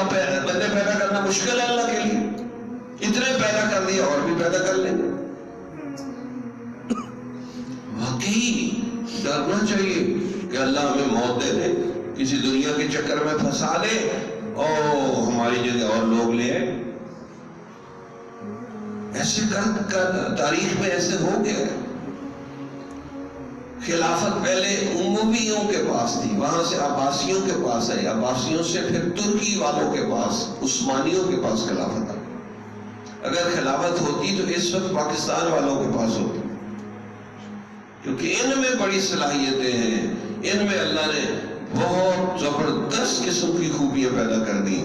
بندے پیدا کرنا مشکل ہے اللہ کے لیے؟ اتنے پیدا کر دیے اور بھی پیدا کر لیں گے۔ واقعی ڈرنا چاہیے کہ اللہ ہمیں موت دے دے، کسی دنیا کے چکر میں پھنسا دے اور ہماری جگہ اور لوگ لے آئے۔ ایسے کر تاریخ میں ایسے ہو گیا۔ خلافت پہلے امویوں کے پاس تھی، وہاں سے عباسیوں کے پاس آئی، عباسیوں سے پھر ترکی والوں کے پاس، عثمانیوں کے پاس خلافت آئی۔ اگر خلافت ہوتی تو اس وقت پاکستان والوں کے پاس ہوتی، کیونکہ ان میں بڑی صلاحیتیں ہیں، ان میں اللہ نے بہت زبردست قسم کی خوبیاں پیدا کر دی۔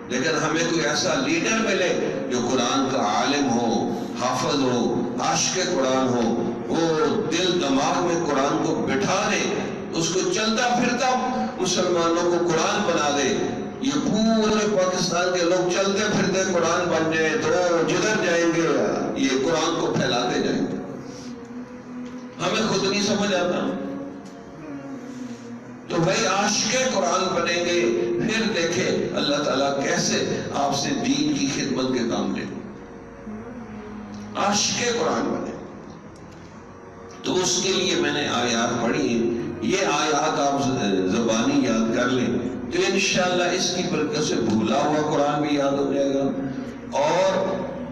لیکن ہمیں کوئی ایسا لیڈر ملے جو قرآن کا عالم ہو، حافظ ہو، عاشق قرآن ہو، وہ دل دماغ میں قرآن کو بٹھا دے، اس کو چلتا پھرتا مسلمانوں کو قرآن بنا دے۔ یہ پورے پاکستان کے لوگ چلتے پھرتے قرآن بن جائیں تو جدھر جائیں گے یہ قرآن کو پھیلاتے جائیں گے۔ ہمیں خود نہیں سمجھ آتا تو بھائی عاشق قرآن بنیں گے، پھر دیکھیں اللہ تعالیٰ کیسے آپ سے دین کی خدمت کے کام لے۔ عاشق قرآن بنے تو اس کے لیے میں نے آیات پڑھی ہیں، یہ آیات آپ زبانی یاد کر لیں تو انشاءاللہ اس کی برکت سے بھولا ہوا قرآن بھی یاد ہو جائے گا اور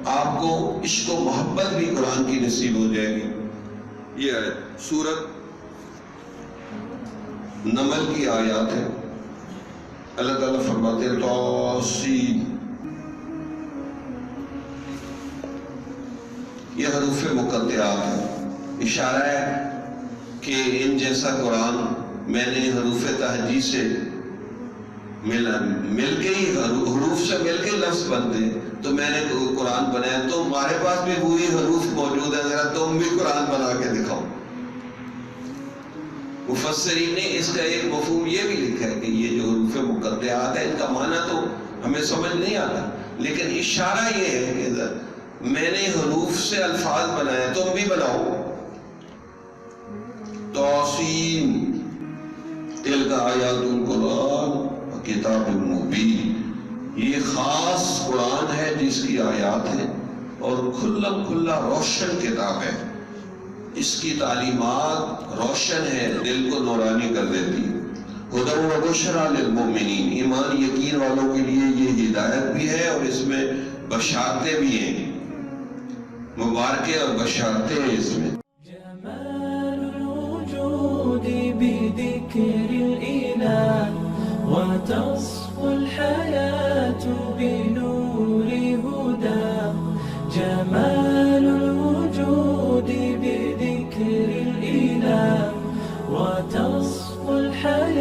آپ کو عشق و محبت بھی قرآن کی نصیب ہو جائے گی۔ یہ ہے سورت نمل کی آیات ہے۔ اللہ تعالیٰ فرماتے ہیں توسین، یہ حروف مقطعات ہیں، اشارہ ہے کہ ان جیسا قرآن میں نے حروف تہجی سے مل کے ہی حروف سے مل کے لفظ بنتے تو میں نے قرآن بنایا، تو ہمارے پاس بھی وہی حروف موجود ہے، ذرا تم بھی قرآن بنا کے دکھاؤ۔ مفسرین نے اس کا ایک مفہوم یہ بھی لکھا ہے کہ یہ جو حروف مقطعات ہیں ان کا معنی تو ہمیں سمجھ نہیں آتا، لیکن اشارہ یہ ہے کہ میں نے حروف سے الفاظ بنائے، تم بھی بناؤ۔ توسین تلک آیات القرآن کتاب مبین، یہ خاص قرآن ہے جس کی آیات ہیں اور کھلا روشن کتاب ہے، اس کی تعلیمات روشن ہے، دل کو نورانی کر دیتی۔ ہدی و بشریٰ للمؤمنین، ایمان یقین والوں کے لیے یہ ہدایت بھی ہے اور اس میں بشارتیں بھی ہیں، مبارکیں اور بشارتیں ہیں اس میں۔ جمال الوجود بذكر الإله وتصفو الحياة بنور هداه، جمال الوجود بذكر الإله وتصفو الحياة